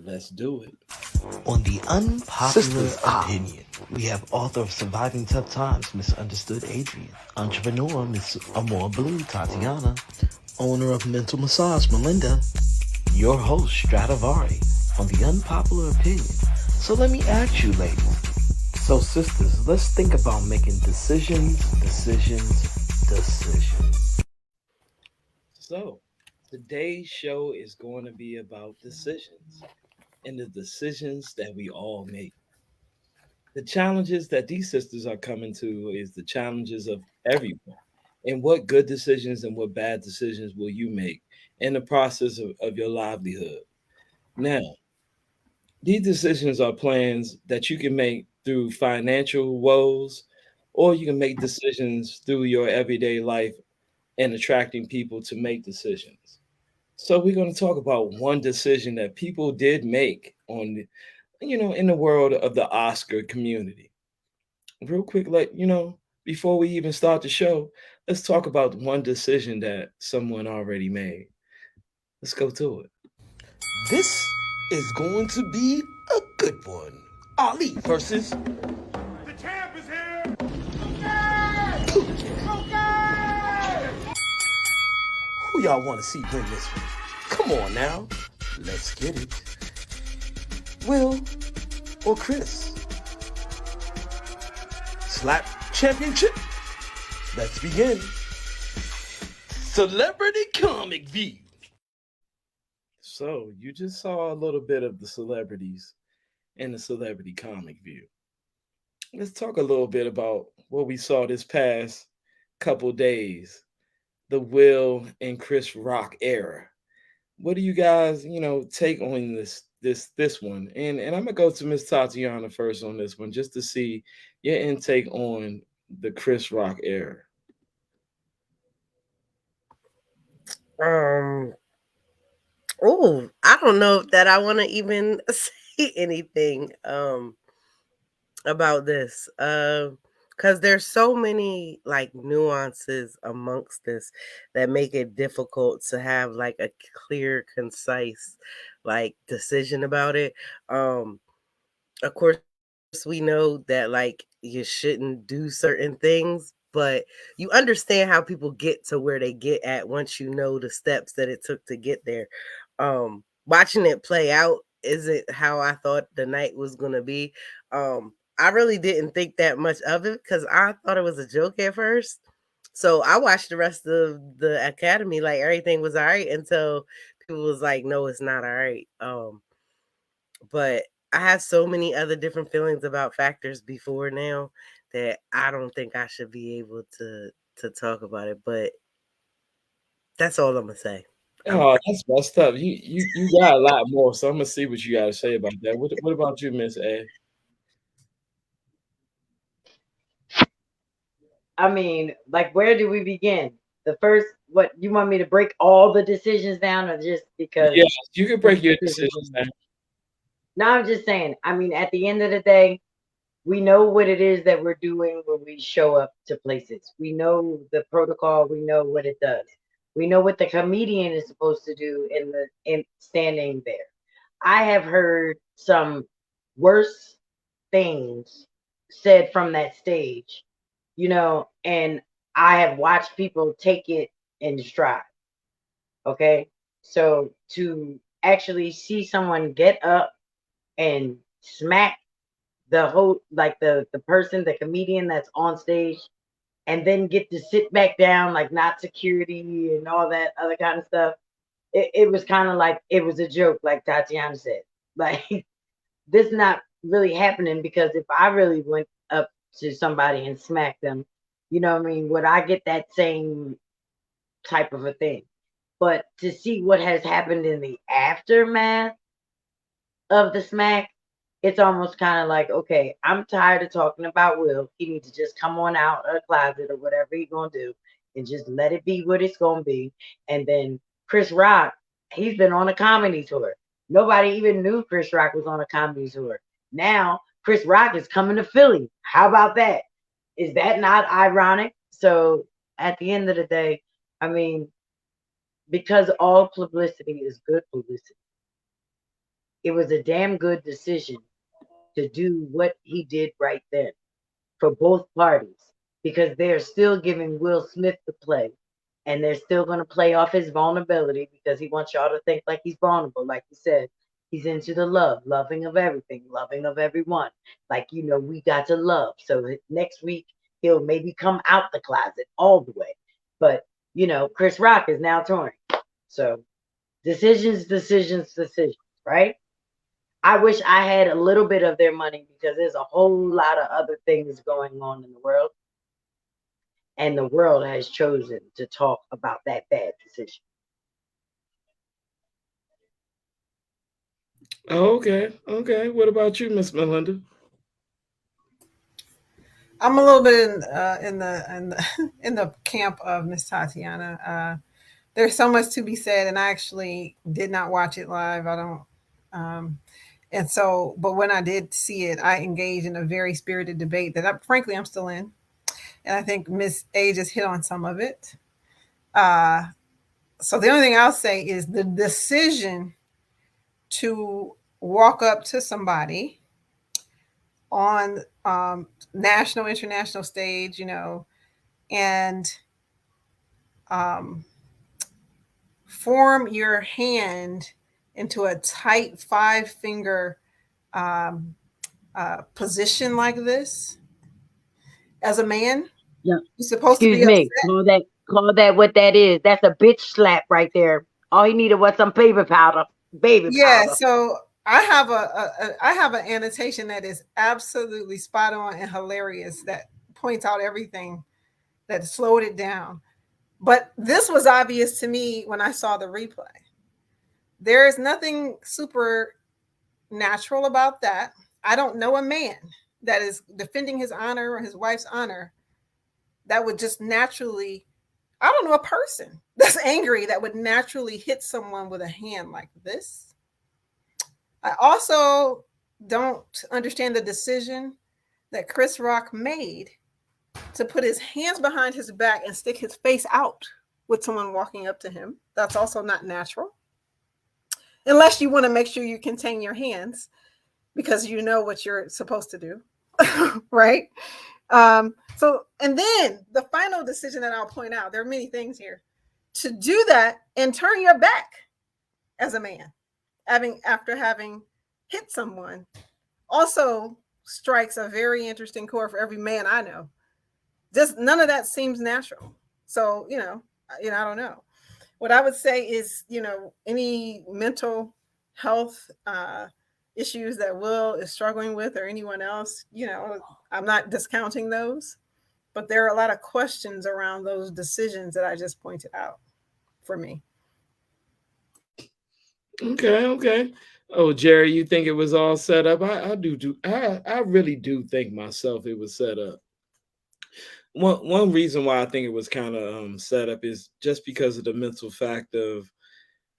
Let's do it. On the Unpopular Sisters, Opinion, we have author of Surviving Tough Times, Misunderstood, Adrienne. Entrepreneur, Miss AmorBlue, Tatiana. Owner of MentalMassage, Melinda. Your host, Stradivari, on the Unpopular Opinion. So let me ask you, ladies. So, sisters, let's think about making decisions. So today's show is going to be about decisions and the decisions that we all make. The challenges that these sisters are coming to is the challenges of everyone. And what good decisions and what bad decisions will you make in the process of your livelihood? Now, these decisions are plans that you can make through financial woes, or you can make decisions through your everyday life and attracting people to make decisions. So we're going to talk about one decision that people did make in the world of the Oscar community. Real quick, before we even start the show, let's talk about one decision that someone already made. Let's go to it. This is going to be a good one. Ali versus The champ is here! who y'all want to see win this one? Come on now. Let's get it. Will or Chris? Slap championship? Let's begin. Celebrity Comic View. So you just saw a little bit of the celebrities in the celebrity comic view. Let's talk a little bit about what we saw this past couple days, the Will and Chris Rock era. What do you guys, take on this one? And I'm gonna go to Miss Tatiana first on this one, just to see your intake on the Chris Rock era. Um. Oh, I don't know if that I want to even say anything about this. Because there's so many like nuances amongst this that make it difficult to have like a clear, concise like decision about it. Of course, we know that like you shouldn't do certain things, but you understand how people get to where they get at once you know the steps that it took to get there. Watching it play out isn't how I thought the night was gonna be. I really didn't think that much of it because I thought it was a joke at first. So I watched the rest of the academy like everything was all right until people was like, no, it's not all right. But I have so many other different feelings about factors before now that I don't think I should be able to talk about it. But that's all I'm gonna say. Oh, that's messed up. You got a lot more, so I'm gonna see what you got to say about that. What about you, Miss A? I mean, like, where do we begin? The first, what you want me to break all the decisions down, or just because Yes, you can this break your decision? decisions down. No, I'm just saying. I mean, at the end of the day, we know what it is that we're doing when we show up to places. We know the protocol. We know what it does. We know what the comedian is supposed to do in standing there. I have heard some worse things said from that stage, and I have watched people take it in stride. Okay. So to actually see someone get up and smack the whole, like the person, the comedian that's on stage, and then get to sit back down, like not security and all that other kind of stuff. It was kind of like it was a joke, like Tatiana said. Like, this not really happening, because if I really went up to somebody and smacked them, you know what I mean, would I get that same type of a thing? But to see what has happened in the aftermath of the smack, it's almost kind of like, okay, I'm tired of talking about Will. He needs to just come on out of the closet or whatever he's gonna do, and just let it be what it's gonna be. And then Chris Rock, he's been on a comedy tour. Nobody even knew Chris Rock was on a comedy tour. Now Chris Rock is coming to Philly. How about that? Is that not ironic? So at the end of the day, I mean, because all publicity is good publicity, it was a damn good decision to do what he did right then for both parties, because they're still giving Will Smith the play, and they're still going to play off his vulnerability because he wants y'all to think like he's vulnerable. Like you said, he's into the loving of everything, loving of everyone. Like, we got to love. So next week, he'll maybe come out the closet all the way. But, Chris Rock is now touring. So decisions, right? I wish I had a little bit of their money because there's a whole lot of other things going on in the world. And the world has chosen to talk about that bad decision. Oh, okay. Okay. What about you, Miss Melinda? I'm a little bit in the camp of Miss Tatiana. There's so much to be said, and I actually did not watch it live. I don't, and so, but when I did see it, I engaged in a very spirited debate that, frankly, I'm still in, and I think Miss A just hit on some of it. So the only thing I'll say is the decision to walk up to somebody on national, international stage, and form your hand into a tight 5-finger position like this as a man. Yeah. You're supposed Excuse to be me. Call that what that is. That's a bitch slap right there. All he needed was some baby powder. Yeah. So I have an annotation that is absolutely spot on and hilarious that points out everything, that slowed it down. But this was obvious to me when I saw the replay. There is nothing super natural about that. I don't know a man that is defending his honor or his wife's honor that would just naturally, I don't know a person that's angry that would naturally hit someone with a hand like this. I also don't understand the decision that Chris Rock made to put his hands behind his back and stick his face out with someone walking up to him. That's also not natural. Unless you want to make sure you contain your hands because you know what you're supposed to do, right? So, and then the final decision that I'll point out, there are many things here, to do that and turn your back as a man, after having hit someone, also strikes a very interesting chord for every man I know. Just none of that seems natural. So, I don't know. What I would say is, any mental health issues that Will is struggling with or anyone else, I'm not discounting those, but there are a lot of questions around those decisions that I just pointed out for me. Okay. Oh, Jerry, you think it was all set up? I really do think myself it was set up. One reason why I think it was kind of set up is just because of the mental fact of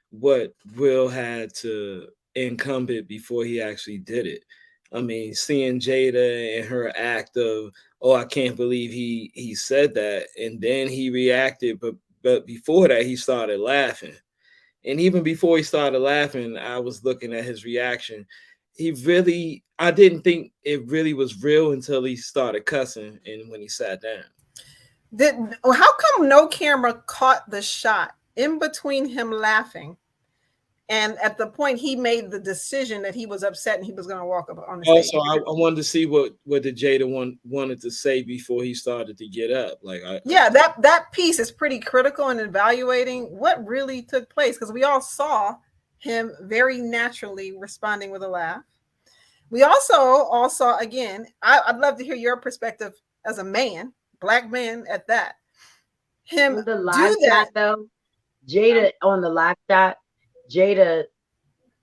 what Will had to incumbent before he actually did it. I mean, seeing Jada and her act of, oh, I can't believe he said that, and then he reacted, but before that he started laughing. And even before he started laughing, I was looking at his reaction. I didn't think it really was real until he started cussing and when he sat down. How come no camera caught the shot in between him laughing and at the point he made the decision that he was upset and he was going to walk up on the stage? Also, I wanted to see what the Jada wanted to say before he started to get up. That piece is pretty critical in evaluating what really took place, because we all saw him very naturally responding with a laugh. We also all saw, again, I'd love to hear your perspective as a man, Black man at that. Him on the live shot though, Jada on the live shot, Jada,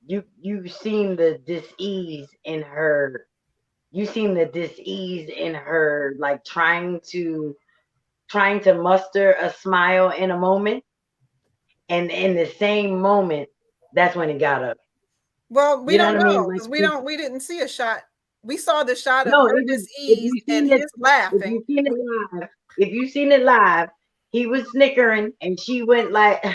you seen the dis-ease in her. You seen the dis-ease in her, like trying to muster a smile in a moment, and in the same moment, that's when he got up. Well, we don't know because we didn't see a shot. We saw the shot of her dis-ease and his laughing. If you seen it live, he was snickering and she went like,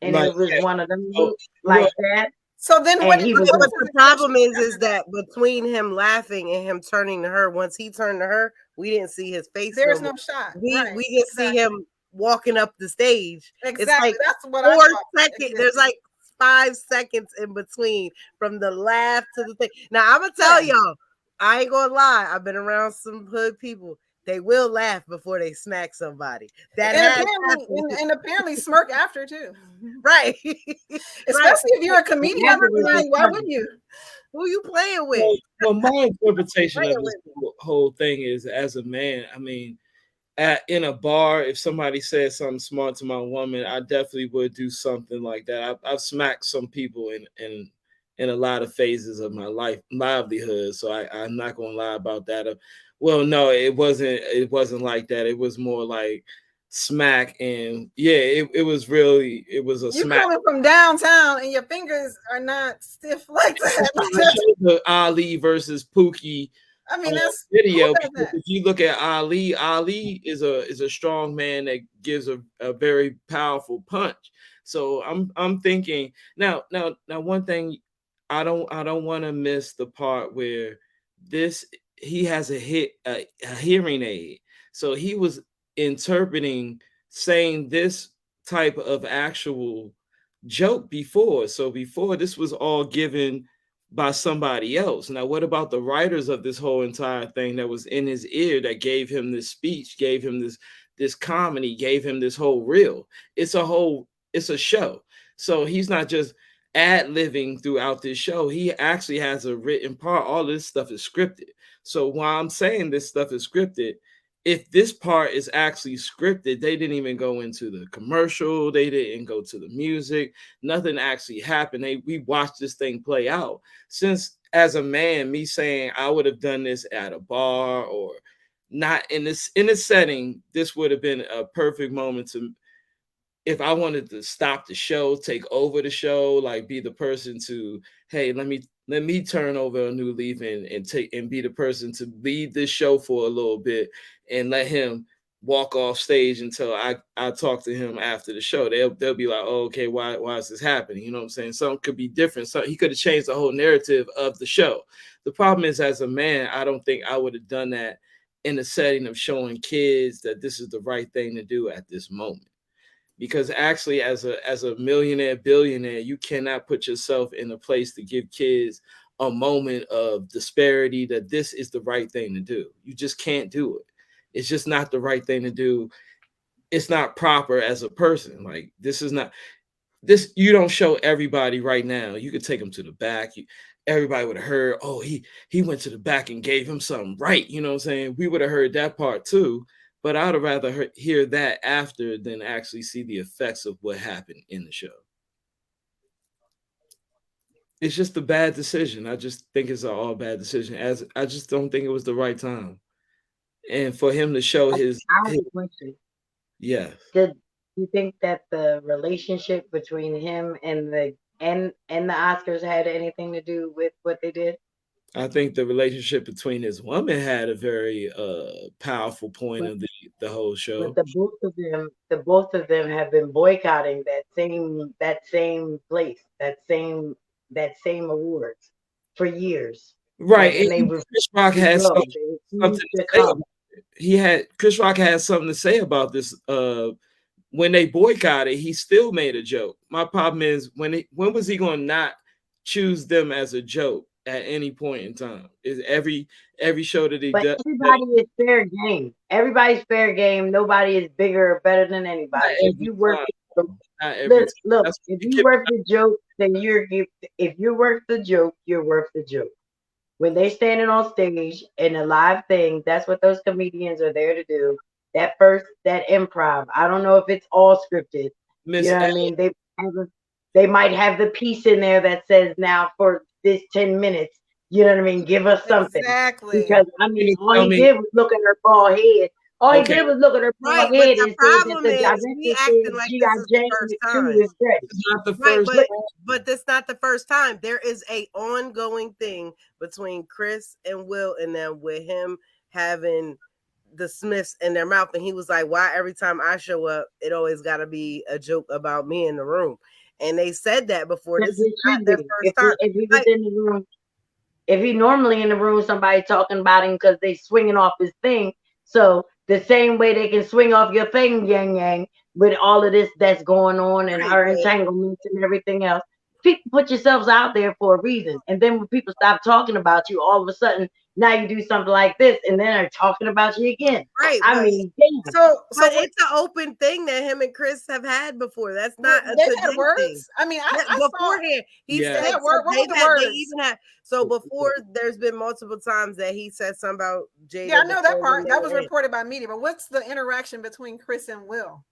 and it was one of them that. So then And what? he So was what But was the his problem expression is that between him laughing and him turning to her, once he turned to her, we didn't see his face. There's more. no shot. We Right. just see him walking up the stage. It's Exactly. like That's what I 4 thought seconds. existed. There's like 5 seconds in between from the laugh to the thing. Now I'm gonna tell y'all, I ain't gonna lie. I've been around some hood people. They will laugh before they smack somebody. That and has apparently, happened. and apparently smirk after too. Right. Especially if you're a comedian. afterwards Like, it's why funny. wouldn't you? Who you playing with? Well, my interpretation of Playing this with whole thing is, as a man, I mean, in a bar, if somebody said something smart to my woman, I definitely would do something like that. I've smacked some people in a lot of phases of my livelihood, so I'm not gonna lie about that. Well, no, it wasn't like that. It was more like smack, and yeah, it was a You smack. coming from downtown and your fingers are not stiff like I that. showed the Ali versus Pookie I mean, that's video, who does because that? if you look at Ali is a strong man that gives a very powerful punch. So I'm thinking now one thing, I don't want to miss the part where this he has a hearing aid. So he was interpreting, saying this type of actual joke before. So before, this was all given by somebody else. Now, what about the writers of this whole entire thing that was in his ear, that gave him this speech, gave him this comedy, gave him this whole reel? It's a show. So he's not just ad-libbing throughout this show. He actually has a written part. All this stuff is scripted. So while I'm saying this stuff is scripted, if this part is actually scripted, they didn't even go into the commercial, they didn't go to the music, nothing actually happened. We watched this thing play out. Since, as a man, me saying I would have done this at a bar or not in this setting, this would have been a perfect moment to, if I wanted to stop the show, take over the show, like be the person to, hey, let me turn over a new leaf and take and be the person to lead this show for a little bit and let him walk off stage until I talk to him after the show. They'll be like, oh, okay, why is this happening? You know what I'm saying? Something could be different. So he could have changed the whole narrative of the show. The problem is, as a man, I don't think I would have done that in the setting of showing kids that this is the right thing to do at this moment. Because actually, as a millionaire, billionaire, you cannot put yourself in a place to give kids a moment of disparity that this is the right thing to do. You just can't do it. It's just not the right thing to do. It's not proper as a person. Like, this is not this. You don't show everybody right now. You could take them to the back. Everybody would have heard, oh, he went to the back and gave him something right. You know what I'm saying? We would have heard that part too. But I would rather hear that after than actually see the effects of what happened in the show. It's just a bad decision. I just think it's an all bad decision. As I just don't think it was the right time. And for him to show I his have a question. yes. Did you think that the relationship between him and the Oscars had anything to do with what they did? I think the relationship between his woman had a very powerful point But of the whole show. the both of them have been boycotting that same place, that same awards for years. Right. Like, and they And refuse Chris Rock to had go. something They refuse to to say about come. Chris Rock had something to say about this. When they boycotted, he still made a joke. My problem is, when was he going to not choose them as a joke at any point in time? Is every show that he But does? everybody is fair game. Everybody's fair game. Nobody is bigger or better than Not anybody. If every you work, time. Not every time. look. That's If you you give work the joke, then if you're worth the joke, you're worth the joke. When they standing on stage in a live thing, that's what those comedians are there to do. That improv. I don't know if it's all scripted. You Miss know what I L. mean? They might have the piece in there that says, now for this 10 minutes, you know what I mean? Give us something. Exactly. Because I mean, all Tell he me, did was look at her bald head. All he okay, did was look at her Right, bald but head the and say that problem the is we director acting said like G.I. this is the Jane first 2 time. is ready. it's not the Right, first. but that's not the first time. There is a ongoing thing between Chris and Will and them with him having the Smiths in their mouth, and he was like, "Why every time I show up, it always got to be a joke about me in the room?" And they said that before. That's This is it not should their be. first time. If he was Like, in the room, if he normally in the room, somebody talking about him because they swinging off his thing. So the same way they can swing off your thing, yang yang, with all of this that's going on and right, her but entanglements and everything else. People put yourselves out there for a reason, and then when people stop talking about you, all of a sudden now you do something like this, and then they're talking about you again. right, I but mean, damn. So but it's an open thing that him and Chris have had before. That's not a they've today had thing. words. I mean, Yeah, I saw beforehand, he Yeah. said Yeah, what they've were the had, they words? even had. So before, there's been multiple times that he said something about Jada. Yeah, I know that before part. when That they was were in. reported by media. But what's the interaction between Chris and Will?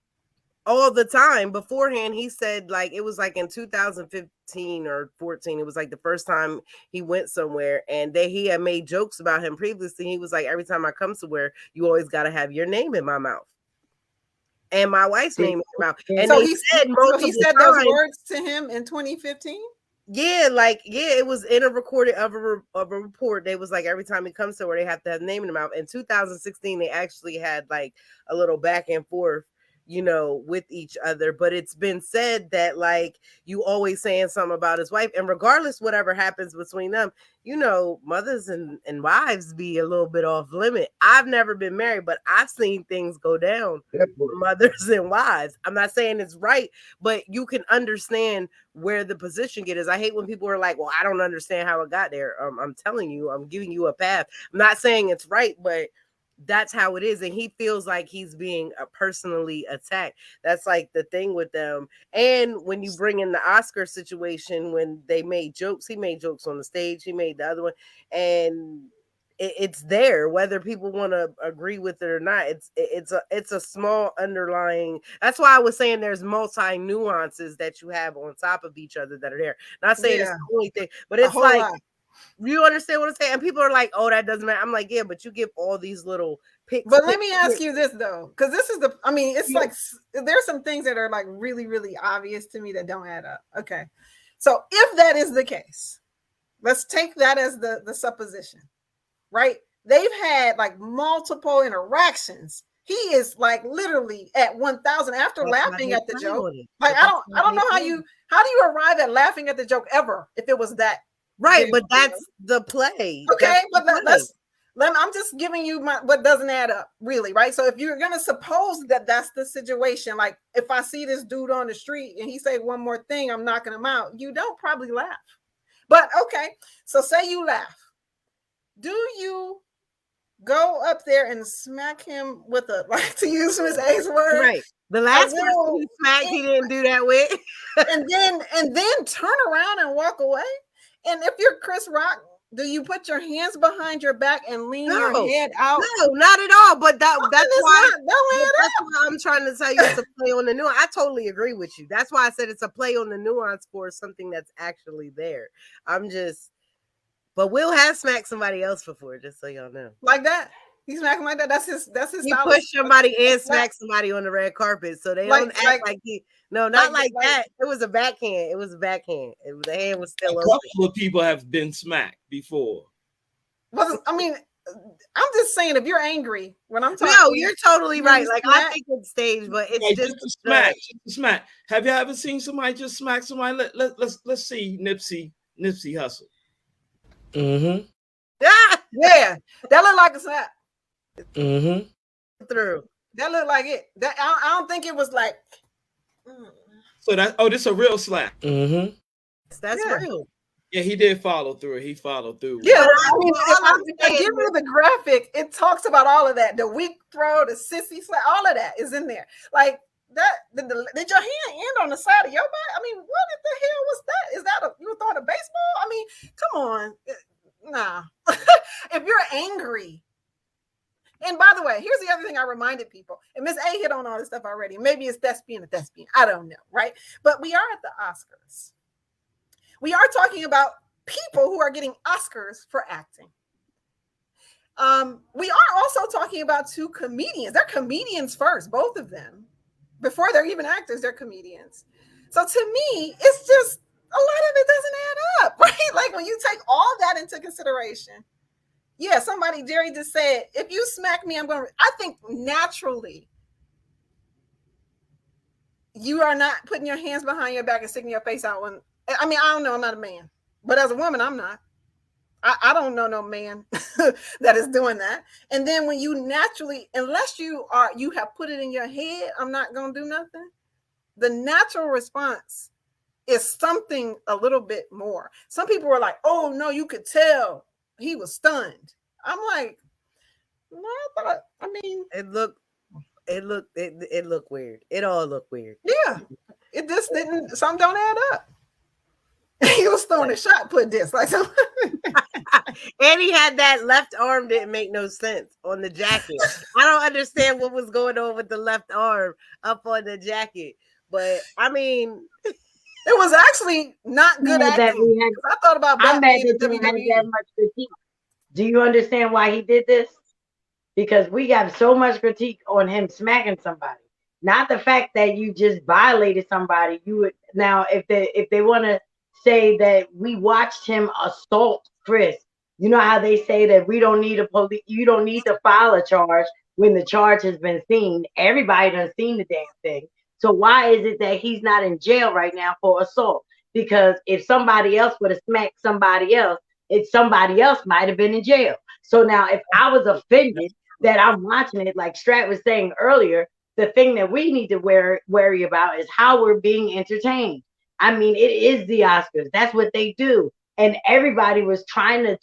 All the time beforehand. He said like it was like in 2015 or 14. It was like the first time he went somewhere, and he had made jokes about him previously. He was like, every time I come somewhere, you always got to have your name in my mouth and my wife's name in your mouth. And So they he said multiple so he said those times. words to him in 2015. Yeah, like it was in a recording of a report. They was like every time he comes somewhere, they have to have name in the mouth. In 2016, they actually had like a little back and forth, with each other. But it's been said that like you always saying something about his wife, and regardless whatever happens between them, mothers and wives be a little bit off limit. I've never been married, but I've seen things go down for mothers and wives. I'm not saying it's right, but you can understand where the position is. I hate when people are like, well, I don't understand how it got there. I'm telling you, I'm giving you a path. I'm not saying it's right, but that's how it is. And he feels like he's being personally attacked. That's like the thing with them. And when you bring in the Oscar situation, when they made jokes, he made jokes on the stage, he made the other one, and it's there whether people want to agree with it or not. It's a small underlying. That's why I was saying there's multi nuances that you have on top of each other that are there. Not saying it's the only thing, but it's like lot. You understand what I'm saying? And people are like, oh, that doesn't matter. I'm like, yeah, but you give all these little picks. But let me ask you this though, because this is it's like there's some things that are like really, really obvious to me that don't add up. Okay. So if that is the case, let's take that as the supposition, right? They've had like multiple interactions. He is like literally at 1,000 after laughing at the joke. Like I don't know how do you arrive at laughing at the joke ever if it was that right? But that's the play. Okay, but I'm just giving you what doesn't add up, really, right? So if you're gonna suppose that that's the situation, like if I see this dude on the street and he say one more thing, I'm knocking him out. You don't probably laugh, but okay. So say you laugh. Do you go up there and smack him with like to use Miss A's word? Right. The last person he smacked, he didn't do that with. and then turn around and walk away. And if you're Chris Rock, do you put your hands behind your back and lean your head out? No, not at all. But that's why I'm trying to tell you it's a play on the nuance. I totally agree with you. That's why I said it's a play on the nuance for something that's actually there. But Will has smacked somebody else before, just so y'all know. Like that. He's smacking like that. That's his He pushed somebody and smacked somebody on the red carpet. So they don't act like he. No, not like that. It was a backhand. The hand was still open. A couple of people have been smacked before. Well, I mean, I'm just saying, if you're angry when I'm talking. No, you're totally right. Like I think it's staged, but it's just a smack. Have you ever seen somebody just smack somebody? Let's see Nipsey Hussle. Mm-hmm. Yeah, that looked like a slap. Mm-hmm. Through. That looked like it. That I don't think it was like. So this is a real slap. Mm-hmm. That's real. Yeah, he did follow through. He followed through. Yeah, I mean, I give you the graphic. It talks about all of that. The weak throw, the sissy slap, all of that is in there. Like that. Did your hand end on the side of your back? I mean, what the hell was that? Is that you were throwing a baseball? I mean, come on. Nah. If you're angry. And by the way, here's the other thing I reminded people. And Miss A hit on all this stuff already. Maybe it's thespian. I don't know, right? But we are at the Oscars. We are talking about people who are getting Oscars for acting. We are also talking about two comedians. They're comedians first, both of them. Before they're even actors, they're comedians. So to me, it's just a lot of it doesn't add up, right? Like when you take all that into consideration. Yeah, Jerry just said, if you smack me, I think naturally you are not putting your hands behind your back and sticking your face out when, I mean, I don't know, I'm not a man, but as a woman, I'm not. I don't know no man that is doing that. And then when you naturally, unless you have put it in your head, I'm not going to do nothing. The natural response is something a little bit more. Some people were like, oh no, you could tell he was stunned. I'm like, no, I mean, It looked weird. It all looked weird. yeah, it just didn't, some don't add up. He was throwing a shot put this like something. And he had that left arm didn't make no sense on the jacket. I don't understand what was going on with the left arm up on the jacket. But I mean, it was actually not good acting. I thought about I'm mad Batman that in you had WWE. that much critique. Do you understand why he did this? Because we got so much critique on him smacking somebody. Not the fact that you just violated somebody. You would now if they want to say that we watched him assault Chris. You know how they say that we don't need you don't need to file a charge when the charge has been seen. Everybody done seen the damn thing. So why is it that he's not in jail right now for assault? Because if somebody else would have smacked somebody else, somebody else might have been in jail. So now if I was offended that I'm watching it, like Strat was saying earlier, the thing that we need to worry about is how we're being entertained. I mean, it is the Oscars. That's what they do. And everybody was trying to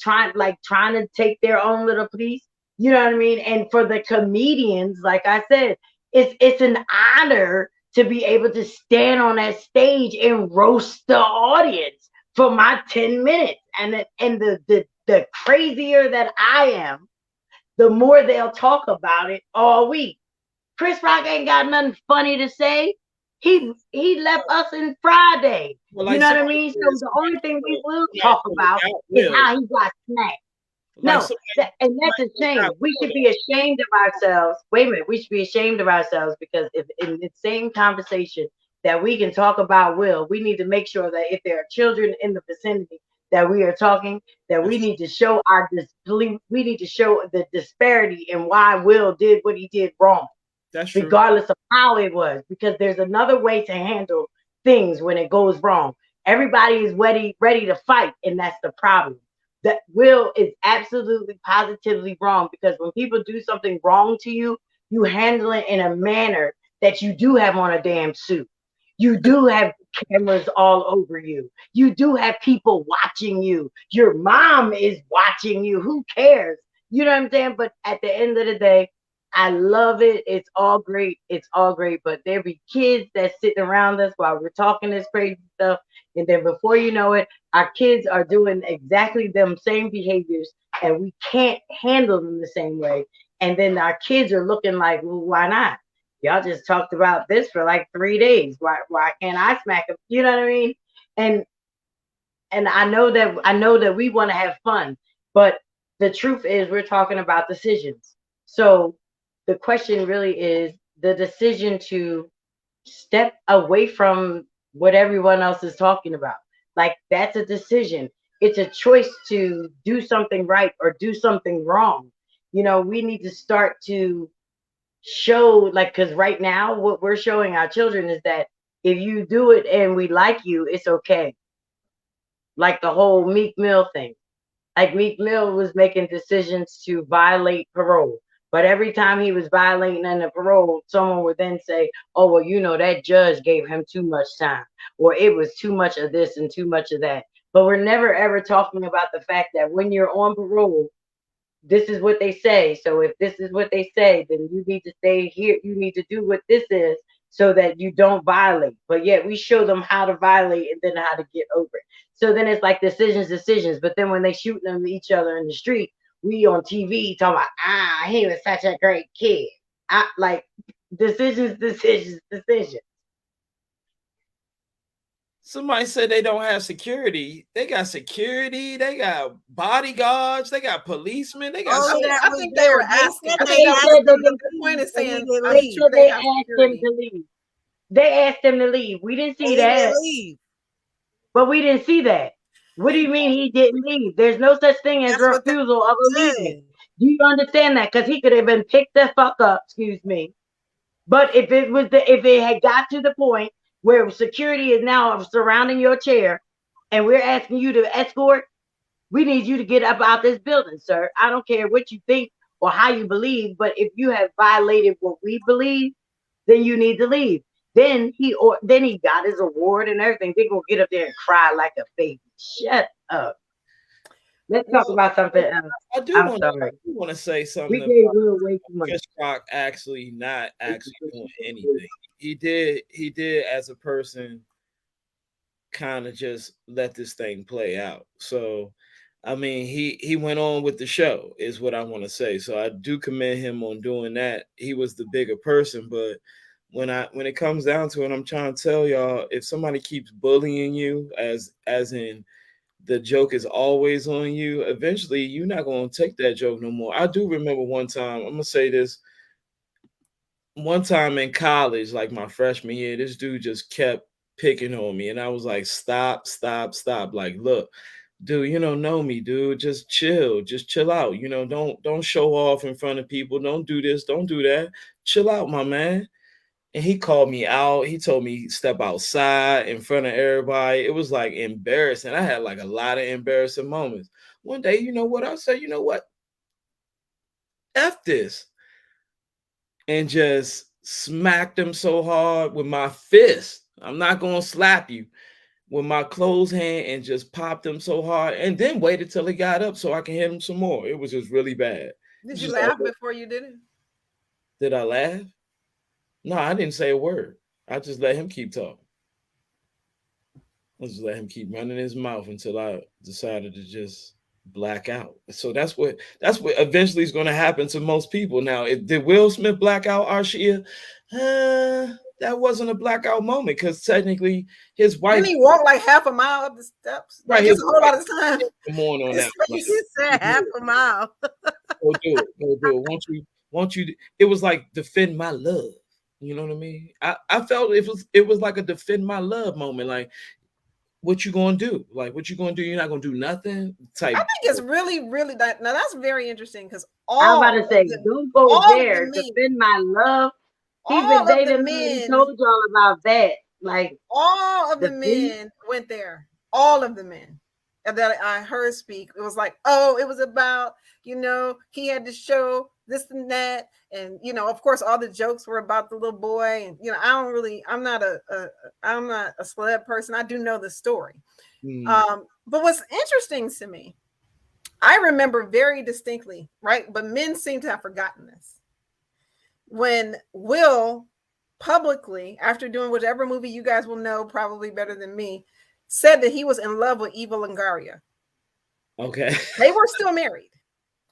take their own little piece. You know what I mean? And for the comedians, like I said, it's an honor to be able to stand on that stage and roast the audience for my 10 minutes. And the crazier that I am, the more they'll talk about it all week. Chris Rock ain't got nothing funny to say. He left us in Friday. Well, you like know what I somebody mean? So said, the only thing we will somebody talk said about without is Will, how he got smacked. like No, somebody- and that's a somebody shame. without We Will, should be ashamed of ourselves. Wait a minute, we should be ashamed of ourselves because if in the same conversation that we can talk about Will, we need to make sure that if there are children in the vicinity that we are talking, that we need to show we need to show the disparity in why Will did what he did wrong. That's true. Regardless of how it was, because there's another way to handle things when it goes wrong. Everybody is ready to fight, and that's the problem. That Will is absolutely positively wrong, because when people do something wrong to you, you handle it in a manner that you do have on a damn suit. You do have cameras all over you. You do have people watching you. Your mom is watching you. Who cares? You know what I'm saying? But at the end of the day, I love it. It's all great. It's all great. But there be kids that's sitting around us while we're talking this crazy stuff. And then before you know it, our kids are doing exactly them same behaviors, and we can't handle them the same way. And then our kids are looking like, well, why not? Y'all just talked about this for like 3 days. Why can't I smack them? You know what I mean? And I know that we want to have fun, but the truth is we're talking about decisions. So the question really is the decision to step away from what everyone else is talking about. Like, that's a decision. It's a choice to do something right or do something wrong. You know, we need to start to show, like, because right now what we're showing our children is that if you do it and we like you, it's okay. Like the whole Meek Mill thing. Like, Meek Mill was making decisions to violate parole. But every time he was violating the parole, someone would then say, oh, well, you know, that judge gave him too much time, or it was too much of this and too much of that. But we're never, ever talking about the fact that when you're on parole, this is what they say. So if this is what they say, then you need to stay here. You need to do what this is so that you don't violate. But yet we show them how to violate and then how to get over it. So then it's like decisions. But then when they shoot them each other in the street, we on TV talking about, he was such a great kid. Like, decisions. Somebody said they don't have security. They got security. They got bodyguards. They got policemen. They got. I think they were asking. I They think that said was that the point is saying, they I'm said sure they they have asked them security. to leave. They asked him to leave. We didn't see He that. didn't leave. But we didn't see that. What do you mean he didn't leave? There's no such thing as That's what they refusal of a said. leaving. Do you understand that? Because he could have been picked the fuck up, excuse me. But if it had got to the point where security is now surrounding your chair, and we're asking you to escort, we need you to get up out this building, sir. I don't care what you think or how you believe, but if you have violated what we believe, then you need to leave. Then he got his award and everything. They're gonna get up there and cry like a baby. Shut up. Let's talk about something else. I do I'm want sorry. to say We something gave about Will way too much. Chris Rock actually not actually doing anything. He did as a person kind of just let this thing play out. So I mean, he went on with the show is what I want to say. So I do commend him on doing that. He was the bigger person, but when it comes down to it, I'm trying to tell y'all, if somebody keeps bullying you, as in the joke is always on you, eventually you're not going to take that joke no more. I do remember one time, I'm going to say this, one time in college, like my freshman year, this dude just kept picking on me. And I was like, stop, stop, stop. Like, look, dude, you don't know me, dude. Just chill out. Don't show off in front of people. Don't do this, don't do that. Chill out, my man. And he called me out. He told me step outside in front of everybody. It was like embarrassing. I had like a lot of embarrassing moments. One day, you know what? I said, you know what? F this. And just smacked him so hard with my fist. I'm not going to slap you, with my closed hand, and just popped him so hard, and then waited till he got up so I can hit him some more. It was just really bad. Did you laugh before you did it? Did I laugh? No, I didn't say a word. I just let him keep talking. I just let him keep running his mouth until I decided to just black out. So that's what eventually is going to happen to most people. Now, did Will Smith black out, Arshia? That wasn't a blackout moment because technically his wife. Didn't he walk like half a mile up the steps? Right, Just a whole lot of time. Come on that. He said half a mile. Go do it. Go do it. Won't you? It was like defend my love. You know what I mean? I felt it was like a defend my love moment. Like, what you gonna do? Like, what you gonna do? You're not gonna do nothing. Type. I think it's really, really that. Now that's very interesting because I'm about to say, don't go there. Defend my love. He's been dating me. He told y'all about that. Like, all of the men went there. All of the men that I heard speak, it was like, oh, it was about, he had to show this and that, and of course all the jokes were about the little boy, and I'm not a celeb person. I do know the story. But what's interesting to me, I remember very distinctly, right? But men seem to have forgotten this. When Will publicly, after doing whatever movie you guys will know probably better than me, said that he was in love with Eva Longoria. Okay. They were still married.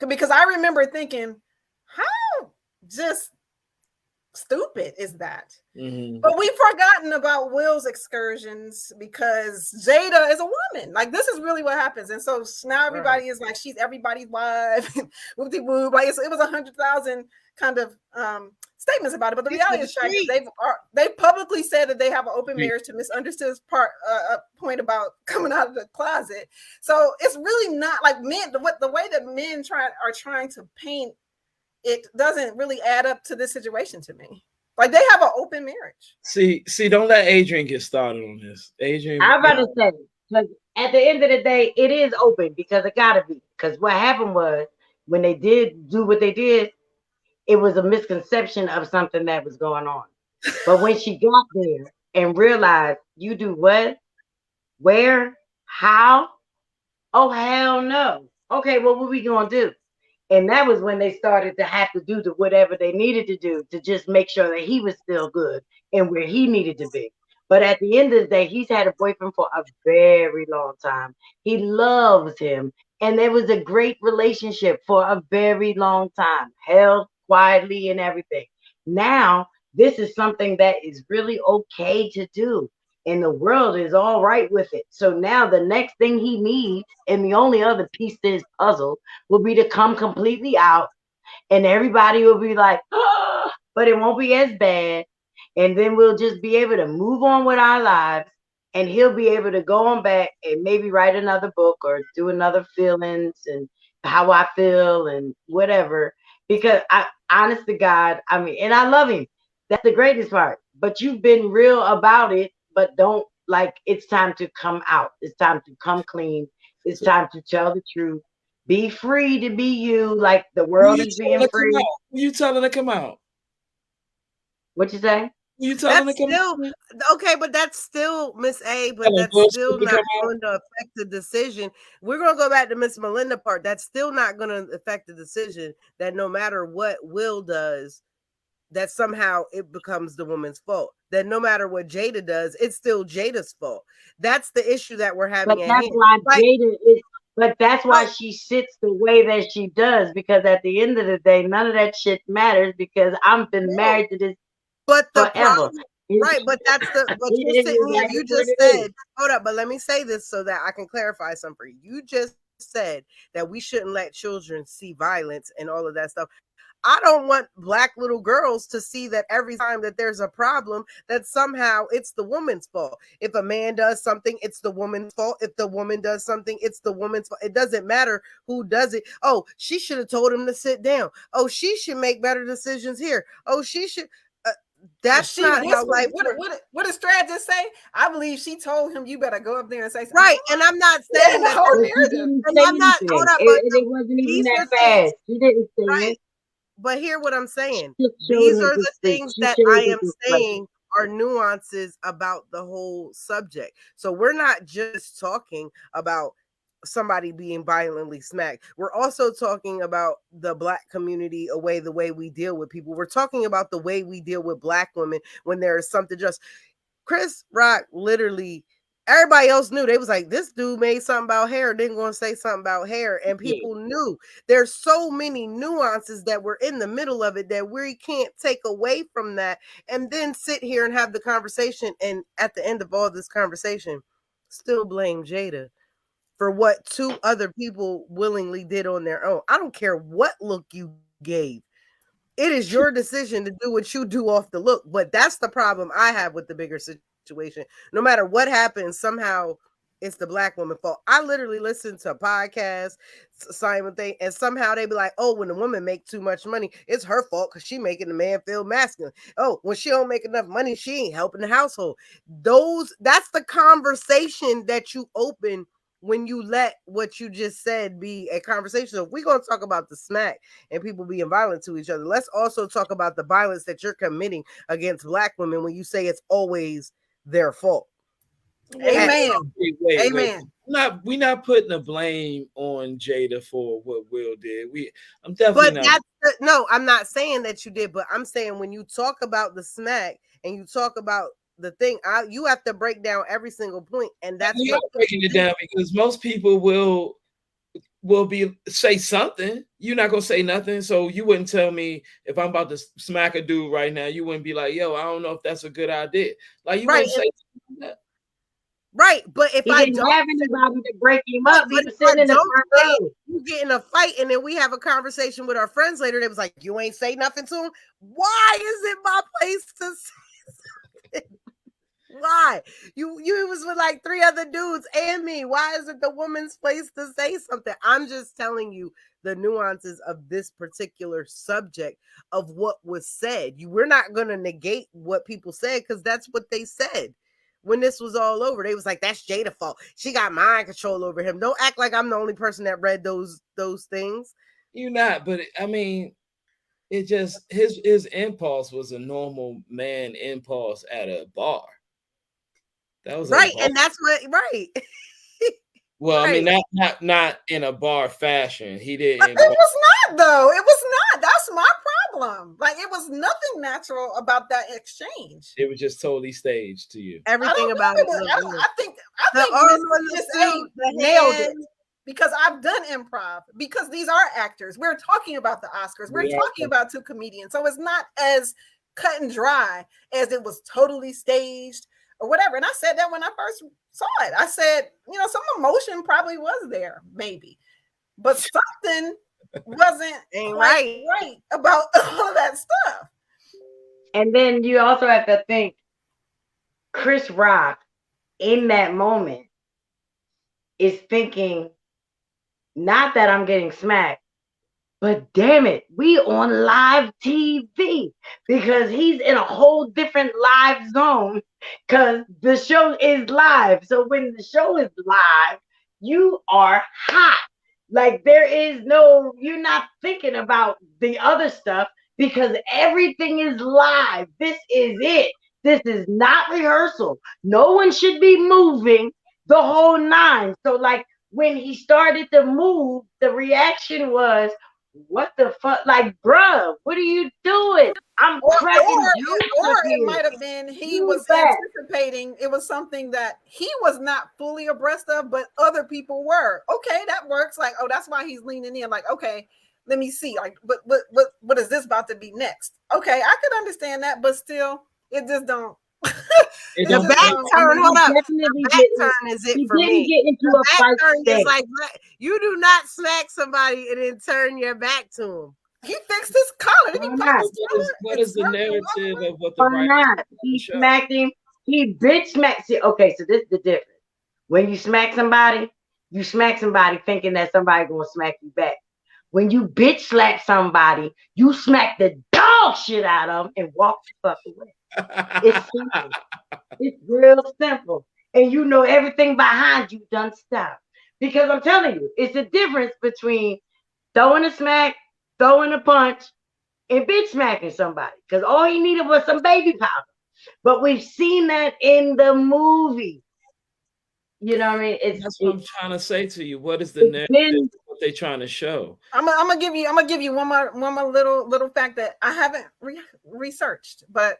Because I remember thinking, how just stupid is that? Mm-hmm. But we've forgotten about Will's excursions because Jada is a woman. Like, this is really what happens. And so now everybody is like, she's everybody's wife. Like, it was 100,000 kind of statements about it. But the reality is, they've publicly said that they have an open marriage, to MsUnderstood's point about coming out of the closet. So it's really not like men, the way that men are trying to paint it doesn't really add up to this situation to me. Like, they have an open marriage. See, don't let Adrienne get started on this. Adrienne, I'm about to say, because at the end of the day, it is open because it gotta be. Because what happened was, when they did do what they did, it was a misconception of something that was going on. But when she got there and realized, you do what? Where? How? Oh, hell no. Okay, well, what we gonna do? And that was when they started to have to do whatever they needed to do to just make sure that he was still good and where he needed to be. But at the end of the day, he's had a boyfriend for a very long time. He loves him. And there was a great relationship for a very long time, held quietly and everything. Now, this is something that is really okay to do. And the world is all right with it. So now the next thing he needs, and the only other piece to his puzzle, will be to come completely out. And everybody will be like, oh, but it won't be as bad. And then we'll just be able to move on with our lives. And he'll be able to go on back and maybe write another book or do another feelings and how I feel and whatever. Because honest to God, I mean, and I love him. That's the greatest part. But you've been real about it, but don't like it's time to come out. It's time to come clean. It's time to tell the truth. Be free to be you, like the Who world you is telling being to come free. out? Who you telling to come out? What you say? Who you telling That's to come still out? okay, but that's still Miss A, but Telling that's Bullshit still to not come out? going to affect the decision. We're gonna go back to Miss Melinda part. That's still not gonna affect the decision that no matter what Will does, that somehow it becomes the woman's fault. That no matter what Jada does, it's still Jada's fault. That's the issue that we're But having at that's hand. why Like, Jada is. But that's why no, she sits the way that she does. Because at the end of the day, none of that shit matters. Because I've been no. married to this But the forever. problem, right? But that's the. But It you're is sitting here. like You what just it is. said. Hold up. But let me say this so that I can clarify something for you. You just said that we shouldn't let children see violence and all of that stuff. I don't want black little girls to see that every time that there's a problem, that somehow it's the woman's fault. If a man does something, it's the woman's fault. If the woman does something, it's the woman's fault. It doesn't matter who does it. Oh, she should have told him to sit down. Oh, she should make better decisions here. Oh, she should. That's She not how life works. what did Strad just say? I believe she told him you better go up there and say something. Right. And I'm not Yeah, saying the that. whole But she narrative. didn't And say I'm not. Hold anything. up. But It wasn't even these that are things. fast. She didn't say Right. it. But hear what I'm saying. She showed These him are to the speak. things She that showed I him am to play. saying are nuances about the whole subject. So we're not just talking about somebody being violently smacked. We're also talking about the black community, the way we deal with people. We're talking about the way we deal with black women when there is something just. Chris Rock literally, everybody else knew. They was like, this dude made something about hair, then going to say something about hair. And people knew. There's so many nuances that were in the middle of it that we can't take away from that and then sit here and have the conversation. And at the end of all this conversation, still blame Jada for what two other people willingly did on their own. I don't care what look you gave. It is your decision to do what you do off the look. But that's the problem I have with the bigger situation. No matter what happens, somehow it's the black woman's fault. I literally listen to podcasts, Simon thing, and somehow they be like, oh, when the woman make too much money, it's her fault because she making the man feel masculine. Oh, when she don't make enough money, she ain't helping the household. That's the conversation that you open when you let what you just said be a conversation. So if we're going to talk about the smack and people being violent to each other, let's also talk about the violence that you're committing against black women when you say it's always their fault. Amen. Wait. Amen. We're not putting the blame on Jada for what Will did. I'm definitely not. No, I'm not saying that you did, but I'm saying when you talk about the smack and you talk about the thing, you have to break down every single point, and that's We are breaking it down because most people will say something. You're not gonna say nothing, so you wouldn't tell me if I'm about to smack a dude right now. You wouldn't be like, "Yo, I don't know if that's a good idea." Like you wouldn't say something like that. Right, but if He I didn't don't have anybody to break him up. He was sitting in the front row. you get in a fight and then we have a conversation with our friends later, they was like, you ain't say nothing to him. Why is it my place to say something? Why? You was with like 3 other dudes and me. Why is it the woman's place to say something? I'm just telling you the nuances of this particular subject of what was said. We're not going to negate what people said because that's what they said. When this was all over, they was like, that's Jada's fault. She got mind control over him. Don't act like I'm the only person that read those things. You're not, but I mean, it just his impulse was a normal man impulse at a bar. That was right, and that's what right. Well, right. I mean, not in a bar fashion. He didn't. It was not though. It was not. That's my problem. Like it was nothing natural about that exchange. It was just totally staged to you. Everything about it. I think Miss A nailed it because I've done improv. Because these are actors. We're talking about the Oscars. We're talking about 2 comedians. So it's not as cut and dry as it was totally staged or whatever. And I said that when I first saw it. I said, some emotion probably was there, maybe, but something wasn't right about all of that stuff. And then you also have to think Chris Rock in that moment is thinking, not that I'm getting smacked, But damn it, we on live TV because he's in a whole different live zone because the show is live. So when the show is live, you are hot. Like there is no, you're not thinking about the other stuff because everything is live. This is it. This is not rehearsal. No one should be moving the whole nine. So like when he started to move, the reaction was, what the fuck? Like, bruh, what are you doing? I'm cracking jokes up or it here. might have been he Move was back. anticipating it was something that he was not fully abreast of, but other people were. Okay, that works. Like, oh, that's why he's leaning in. Like, okay, let me see. Like, what is this about to be next? Okay, I could understand that, but still, it just don't. It The don't- back turn, hold up. Definitely The back didn't- turn is it he for didn't me. get into The a back fight turn today. is like, you do not smack somebody and then turn your back to them. He fixed his collar. He Why popped not? his collar. What is the narrative of what the Or writers not. He show? smacked him. He bitch smacked. See, okay, so this is the difference. When you smack somebody thinking that somebody gonna smack you back. When you bitch slap somebody, you smack the dog shit out of them and walk the fuck away. It's simple. It's real simple. And you know everything behind you done stop. Because I'm telling you, it's a difference between throwing a smack, throwing a punch, and bitch smacking somebody. Because all he needed was some baby powder. But we've seen that in the movie. You know what I mean? That's what I'm trying to say to you. What is the narrative? What they trying to show? I'm gonna give you one more little fact that I haven't researched, but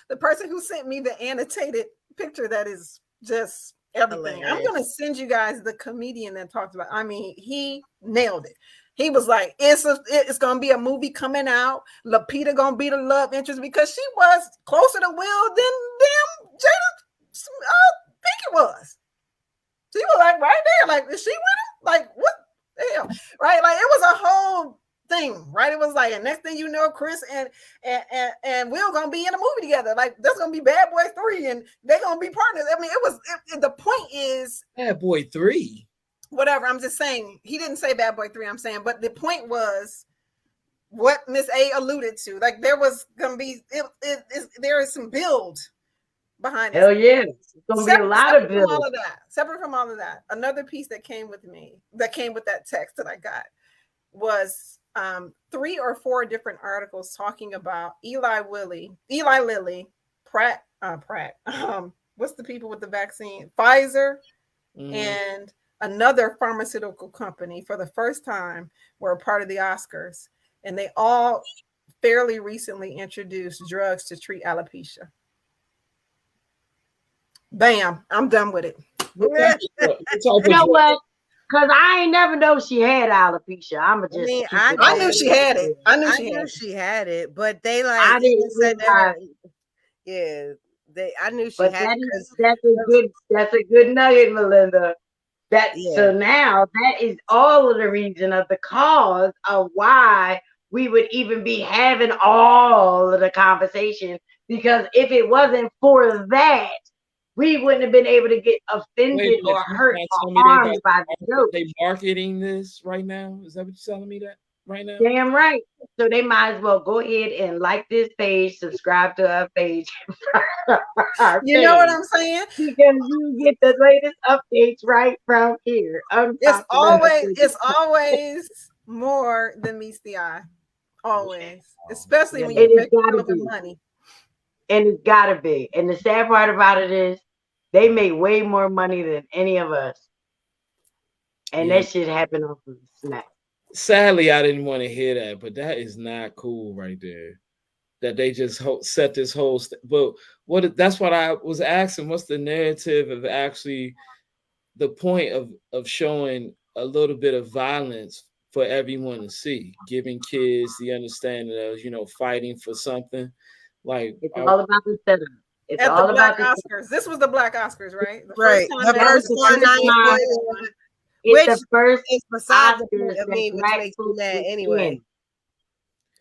the person who sent me the annotated picture that is just everything. Hilarious. I'm gonna send you guys the comedian that talked about. I mean, he nailed it. He was like, it's gonna be a movie coming out. Lupita gonna be the love interest because she was closer to Will than damn Jada Pinkett was. She was like right there, like, is she with him? Like, what the hell? Right? Like, it was a whole thing, right? It was like, and next thing you know, Chris and Will gonna be in a movie together. Like, that's gonna be Bad Boy 3, and they're gonna be partners. I mean, the point is Bad Boy 3. Whatever. I'm just saying, he didn't say Bad Boy 3, I'm saying, but the point was what Miss A alluded to. Like, there was gonna be there is some build behind it. Hell yeah. It's gonna be a lot of build. Separate from all of that, another piece that came with that text that I got was 3 or 4 different articles talking about Eli Lilly, Pratt, what's the people with the vaccine? Pfizer, and another pharmaceutical company for the first time were a part of the Oscars, and they all fairly recently introduced drugs to treat alopecia. Bam, I'm done with it. You know what? Because I ain't never know she had alopecia. I knew she had it. I knew she had it, but they like I didn't said that. realize. Yeah, I knew she But had it. That's a good nugget, Melinda. So now that is all of the reason of the cause of why we would even be having all of the conversation. Because if it wasn't for that, we wouldn't have been able to get offended or hurt or harmed by the joke. They marketing this right now? Is that what you're telling me that right now? Damn right. So they might as well go ahead and like this page, subscribe to our page. You know what I'm saying? Because you get the latest updates right from here. It's always more than meets the eye. Always. Especially when you make money. And it's gotta be. And the sad part about it is they make way more money than any of us. And that shit happened off of the snap. Sadly, I didn't want to hear that, but that is not cool right there. That they just set this whole. But that's what I was asking. What's the narrative of actually the point of showing a little bit of violence for everyone to see, giving kids the understanding of fighting for something. Like it's all about the setup. It's at all the about Black Oscars. This was the Black Oscars, right? Right. The first one. It's the first is besides Oscars I mean, which makes me mad anyway.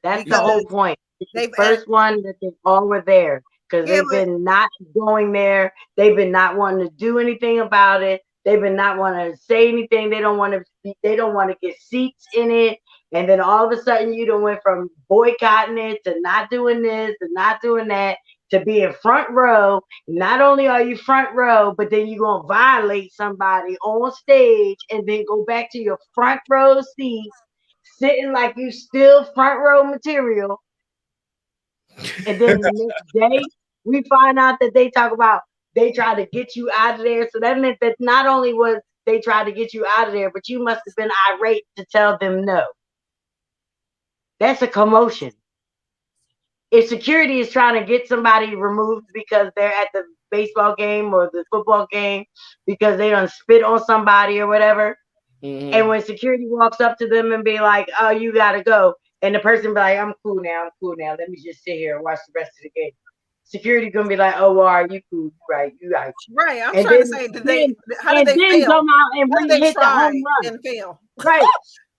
That's the whole point. It's the first one that they all were there because they've been not going there. They've been not wanting to do anything about it. They've been not wanting to say anything. They don't want to. They don't want to get seats in it. And then all of a sudden you done went from boycotting it to not doing this to not doing that to being front row. Not only are you front row, but then you're going to violate somebody on stage and then go back to your front row seat, sitting like you still front row material. And then the next day, we find out that they talk about they tried to get you out of there. So that meant that not only was they tried to get you out of there, but you must have been irate to tell them no. That's a commotion. If security is trying to get somebody removed because they're at the baseball game or the football game because they done spit on somebody or whatever, and when security walks up to them and be like, "Oh, you gotta go," and the person be like, I'm cool now. Let me just sit here and watch the rest of the game." Security gonna be like, "Oh, well, are you cool? You right. Right. I'm And trying then, to say, how and did they then fail? come out and How did they hit the try home run. and fail? Right.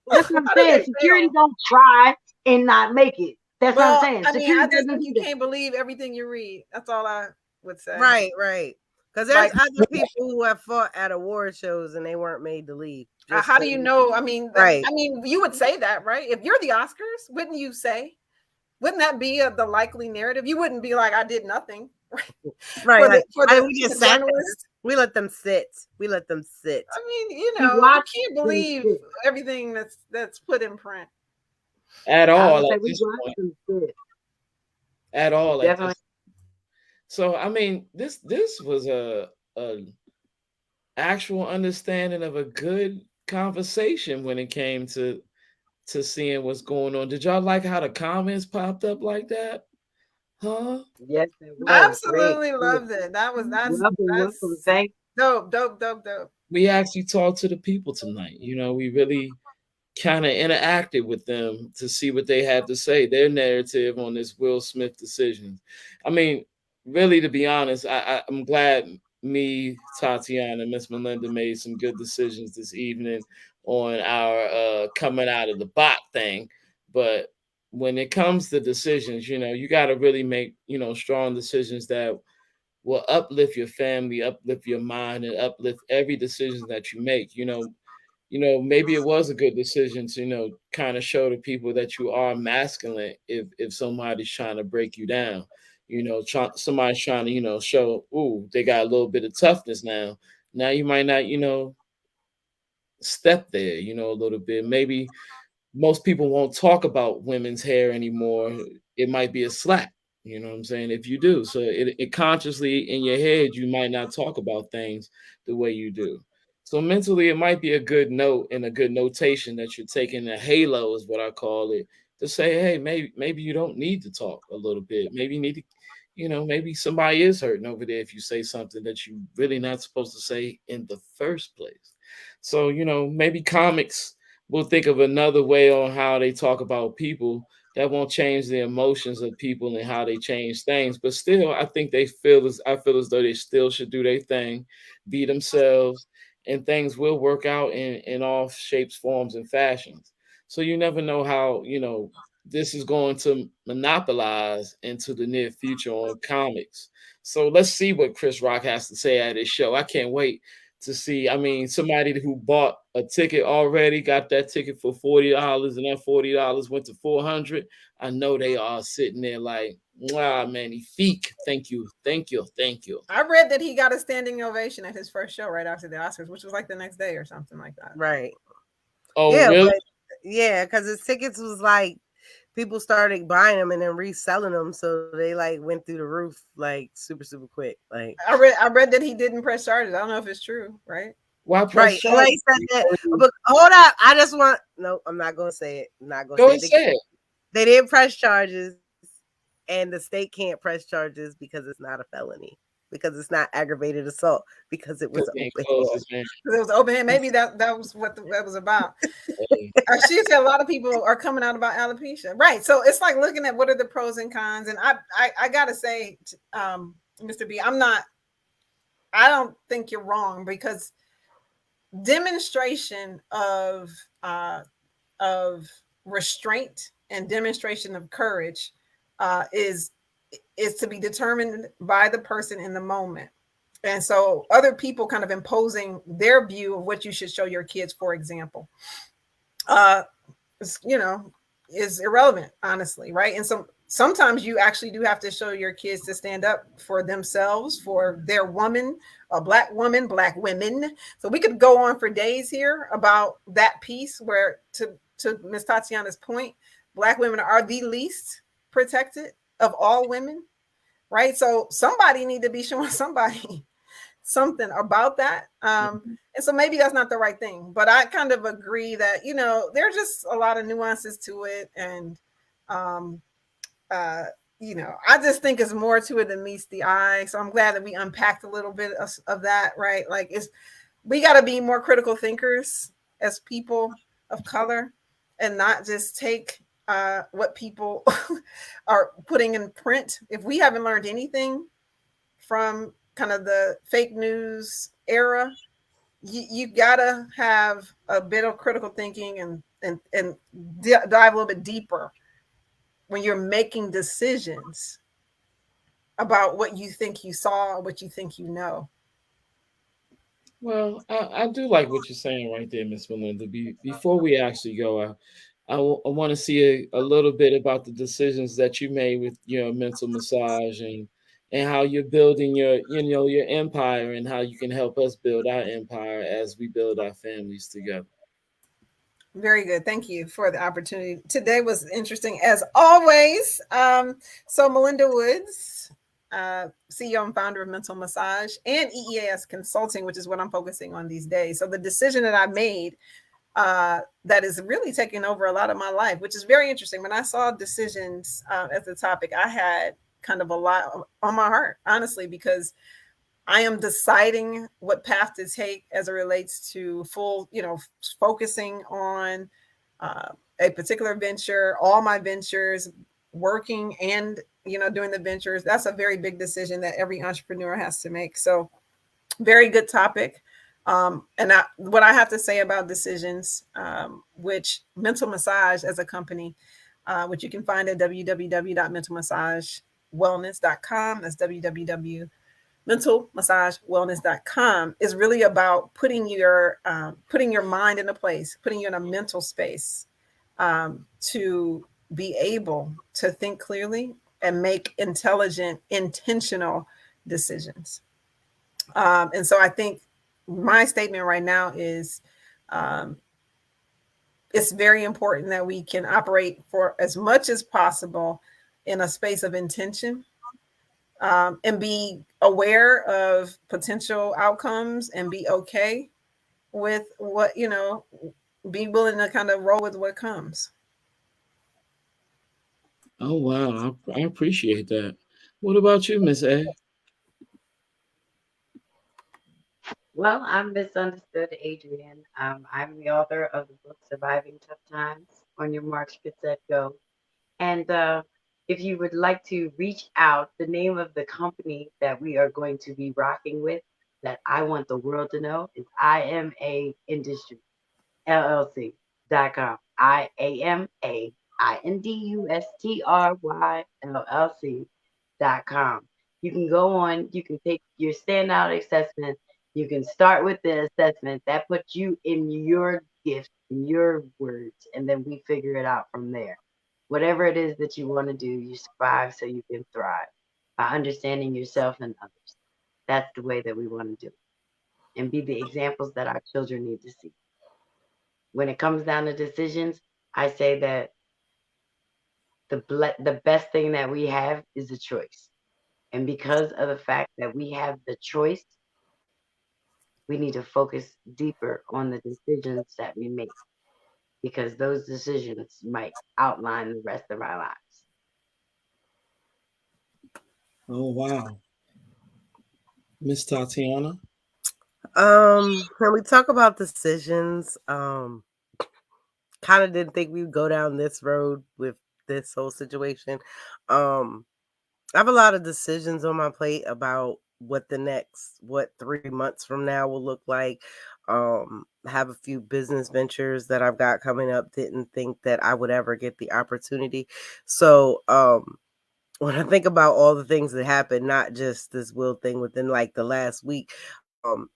That's what I'm How did saying. they Security fail? don't try and not make it. That's what I'm Well, saying. I mean, Security I just doesn't you do that. can't believe everything you read. That's all I would say. Right. Because there's Like- other people who have fought at award shows and they weren't made to leave. How do you know? I mean, Right. I mean, you would say that, right? If you're the Oscars, wouldn't you say? Wouldn't that be the likely narrative? You wouldn't be like, I did nothing. Right. We just sat there. We let them sit. I mean, you can't believe everything that's put in print. At all at this point. At all. Definitely. So I mean, this was a actual understanding of a good conversation when it came to seeing what's going on. Did y'all like how the comments popped up like that? Huh? Yes, Absolutely loved it. That's welcome. Thank dope. We actually talked to the people tonight. We really kind of interacted with them to see what they had to say, their narrative on this Will Smith decision. I mean, really, to be honest, I'm glad me, Tatiana, Miss Melinda made some good decisions this evening on our coming out of the bot thing. But when it comes to decisions, you got to really make, strong decisions that will uplift your family, uplift your mind, and uplift every decision that you make. Maybe it was a good decision to, kind of show the people that you are masculine if somebody's trying to break you down. Somebody's trying to, show, ooh, they got a little bit of toughness now. Now you might not, step there, a little bit. Maybe most people won't talk about women's hair anymore. It might be a slap. You know what I'm saying? If you do. So it consciously in your head, you might not talk about things the way you do. So mentally, it might be a good note and a good notation that you're taking a halo is what I call it, to say, hey, maybe you don't need to talk a little bit. Maybe you need to, maybe somebody is hurting over there if you say something that you really not supposed to say in the first place. So, maybe comics will think of another way on how they talk about people that won't change the emotions of people and how they change things. But still, I think I feel as though they still should do their thing, be themselves, and things will work out in all shapes, forms, and fashions. So you never know how, this is going to monopolize into the near future on comics. So let's see what Chris Rock has to say at his show. I can't wait to see. I mean, somebody who bought a ticket already, got that ticket for $40, and that $40 went to $400. I know they are sitting there like, wow, magnifique. Thank you. I read that he got a standing ovation at his first show right after the Oscars, which was like the next day or something like that. Right. Oh, yeah, really? Because his tickets was like, people started buying them and then reselling them, so they like went through the roof like super quick. Like I read that he didn't press charges. I don't know if it's true, right? Why press charges? Like said that, but hold up, I'm not gonna say it. I'm not gonna say it. They didn't press charges, and the state can't press charges because it's not a felony, because it's not aggravated assault, because it was open hand. It was open hand. Maybe that was what that was about. She said a lot of people are coming out about alopecia, right? So it's like looking at what are the pros and cons. And I gotta say, Mr. B, I don't think you're wrong, because demonstration of restraint and demonstration of courage is to be determined by the person in the moment. And so other people kind of imposing their view of what you should show your kids, for example. is irrelevant, honestly, right? And sometimes you actually do have to show your kids to stand up for themselves, for their woman, a black woman, black women. So we could go on for days here about that piece where, to Miss Tatiana's point, black women are the least protected of all women, right? So somebody need to be showing somebody something about that. And so maybe that's not the right thing, but I kind of agree that, there's just a lot of nuances to it. And, I just think it's more to it than meets the eye. So I'm glad that we unpacked a little bit of that, right? Like we got to be more critical thinkers as people of color and not just take what people are putting in print. If we haven't learned anything from kind of the fake news era, you gotta have a bit of critical thinking and dive a little bit deeper when you're making decisions about what you think you saw or what you think you know. Well, I do like what you're saying right there, Miss Melinda. Before we actually go, I want to see a little bit about the decisions that you made with your mental massage and how you're building your empire and how you can help us build our empire as we build our families together. Very good. Thank you for the opportunity. Today was interesting as always. So Melinda Woods, CEO and founder of Mental Massage and EEAS Consulting, which is what I'm focusing on these days. So the decision that I made that is really taking over a lot of my life, which is very interesting. When I saw decisions as the topic, I had kind of a lot on my heart, honestly, because I am deciding what path to take as it relates to focusing on a particular venture, all my ventures, working and, doing the ventures. That's a very big decision that every entrepreneur has to make. So very good topic. What I have to say about decisions, which Mental Massage as a company, which you can find at www.mentalmassagewellness.com. That's www.mentalmassagewellness.com, is really about putting your mind into place, putting you in a mental space to be able to think clearly and make intelligent, intentional decisions. And so I think my statement right now is it's very important that we can operate for as much as possible in a space of intention, and be aware of potential outcomes and be okay with what, be willing to kind of roll with what comes. Oh wow, I appreciate that. What about you, Miss A? Well, I'm Misunderstood Adrienne. I'm the author of the book Surviving Tough Times. On your marks, get set, go. And if you would like to reach out, the name of the company that we are going to be rocking with, that I want the world to know, is IamaindustryLLC.com. IamaindustryLLC.com. You can go on, you can take your standout assessment. You can start with the assessment that puts you in your gift, in your words, and then we figure it out from there. Whatever it is that you want to do, you survive so you can thrive by understanding yourself and others. That's the way that we want to do it and be the examples that our children need to see. When it comes down to decisions, I say that the best thing that we have is a choice. And because of the fact that we have the choice, we need to focus deeper on the decisions that we make, because those decisions might outline the rest of our lives. Oh wow, Miss Tatiana. When we talk about decisions, kind of didn't think we'd go down this road with this whole situation. I have a lot of decisions on my plate about what 3 months from now will look like. I have a few business ventures that I've got coming up. Didn't think that I would ever get the opportunity. So, when I think about all the things that happened, not just this Will thing within like the last week,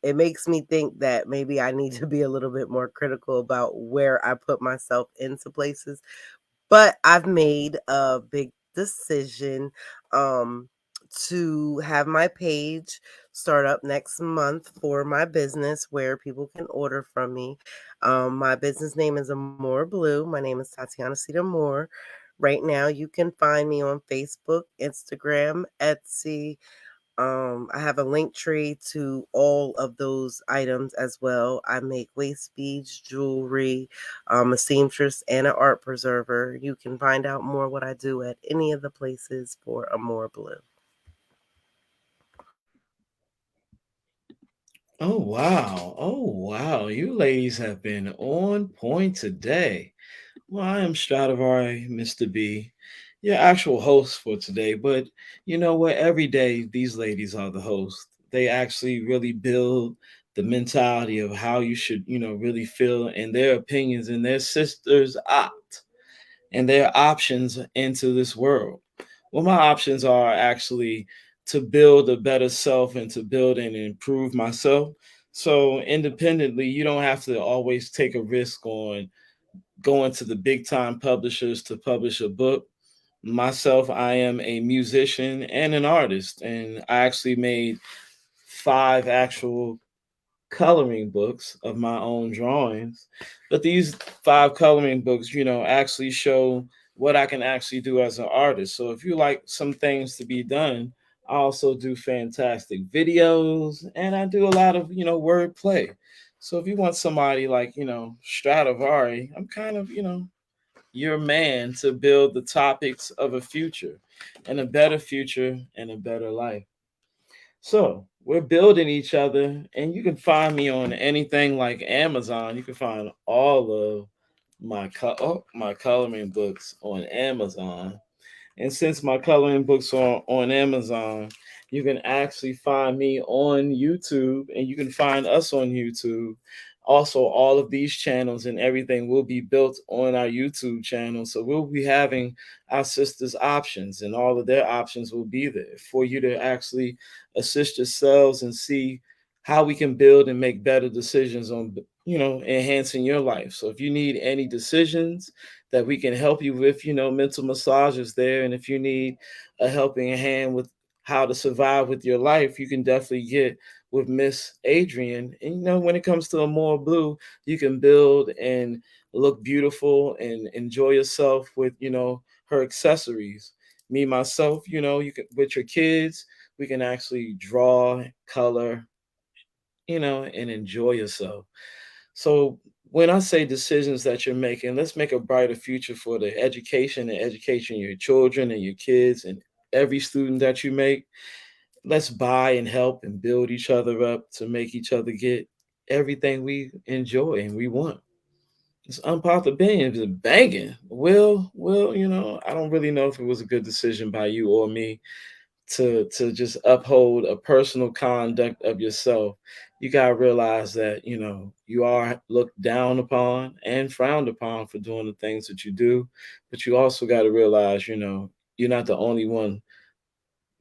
it makes me think that maybe I need to be a little bit more critical about where I put myself into places. But I've made a big decision um, to have my page start up next month for my business where people can order from me. My business name is AmorBlue. My name is Tatiana Cedar Moore. Right now, you can find me on Facebook, Instagram, Etsy. I have a link tree to all of those items as well. I make waist beads, jewelry, a seamstress, and an art preserver. You can find out more what I do at any of the places for AmorBlue. Oh wow. Oh wow. You ladies have been on point today. Well, I am Stradivari, Mr. B, your actual host for today. But you know what? Every day, these ladies are the host. They actually really build the mentality of how you should, really feel and their opinions and their sisters opt and their options into this world. Well, my options are actually to build a better self and to build and improve myself. So independently, you don't have to always take a risk on going to the big time publishers to publish a book. Myself, I am a musician and an artist, and I actually made five actual coloring books of my own drawings. But these five coloring books, actually show what I can actually do as an artist. So if you like some things to be done, I also do fantastic videos and I do a lot of, word play. So if you want somebody like, Stradivari, I'm kind of, your man to build the topics of a future and a better future and a better life. So we're building each other, and you can find me on anything like Amazon. You can find all of my coloring books on Amazon. And since my coloring books are on Amazon, you can actually find me on YouTube and you can find us on YouTube. Also, all of these channels and everything will be built on our YouTube channel. So we'll be having our sisters' options and all of their options will be there for you to actually assist yourselves and see how we can build and make better decisions on enhancing your life. So if you need any decisions that we can help you with, mental massage is there. And if you need a helping hand with how to survive with your life, you can definitely get with Miss Adrienne. And when it comes to a more blue, you can build and look beautiful and enjoy yourself with, her accessories. Me myself, you can with your kids, we can actually draw, color, and enjoy yourself. So when I say decisions that you're making, let's make a brighter future for the education of your children and your kids and every student that you make. Let's buy and help and build each other up to make each other get everything we enjoy and we want. It's unpopular opinion is banging. Will, I don't really know if it was a good decision by you or me to just uphold a personal conduct of yourself. You gotta realize that you are looked down upon and frowned upon for doing the things that you do, but you also got to realize you're not the only one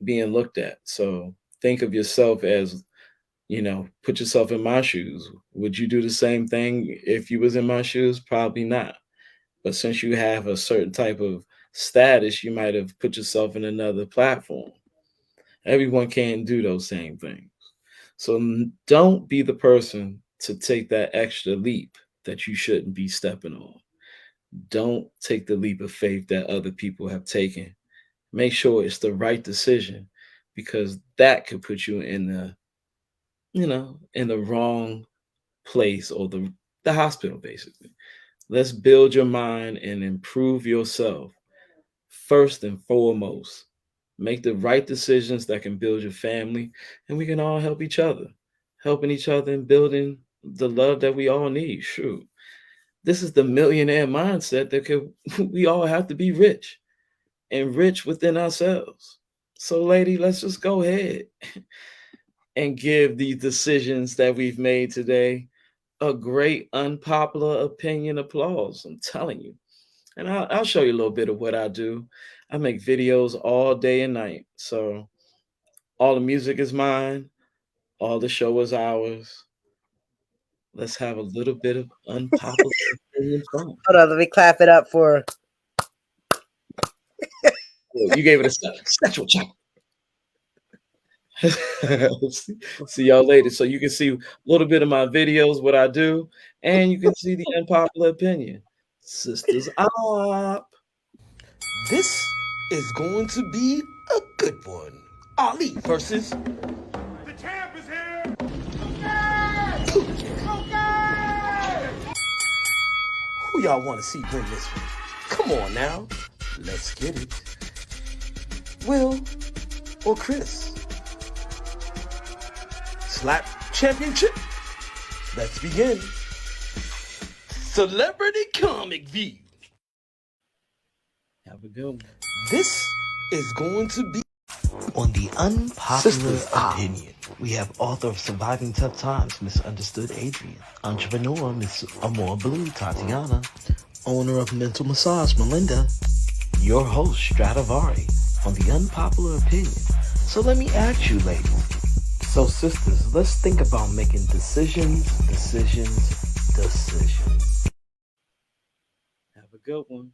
being looked at. So think of yourself as put yourself in my shoes. Would you do the same thing if you was in my shoes? Probably not. But since you have a certain type of status, you might have put yourself in another platform. Everyone can't do those same things. So don't be the person to take that extra leap that you shouldn't be stepping on. Don't take the leap of faith that other people have taken. Make sure it's the right decision because that could put you in the wrong place or the hospital basically. Let's build your mind and improve yourself first and foremost. Make the right decisions that can build your family, and we can all help each other, helping each other and building the love that we all need. Shoot, this is the millionaire mindset that we all have to be rich and rich within ourselves. So, lady, let's just go ahead and give these decisions that we've made today a great unpopular opinion applause. I'm telling you. And I'll show you a little bit of what I do. I make videos all day and night. So all the music is mine. All the show is ours. Let's have a little bit of unpopular opinion fun. Hold on, let me clap it up for. You gave it a sexual check. See y'all later. So you can see a little bit of my videos, what I do, and you can see the unpopular opinion. Sisters up. This is going to be a good one. Ali versus The champ is here. who y'all want to see win this one? Come on now. Let's get it. Will or Chris? Slap championship. Let's begin. Celebrity Comic View. Have a good one. This is going to be on the unpopular opinion. We have author of Surviving Tough Times, MsUnderstood, Adrienne, entrepreneur, Miss AmorBlue, Tatiana, owner of MentalMassage, Melinda, your host, Stradivari, on the unpopular opinion. So let me ask you, ladies. So, sisters, let's think about making decisions. Have a good one.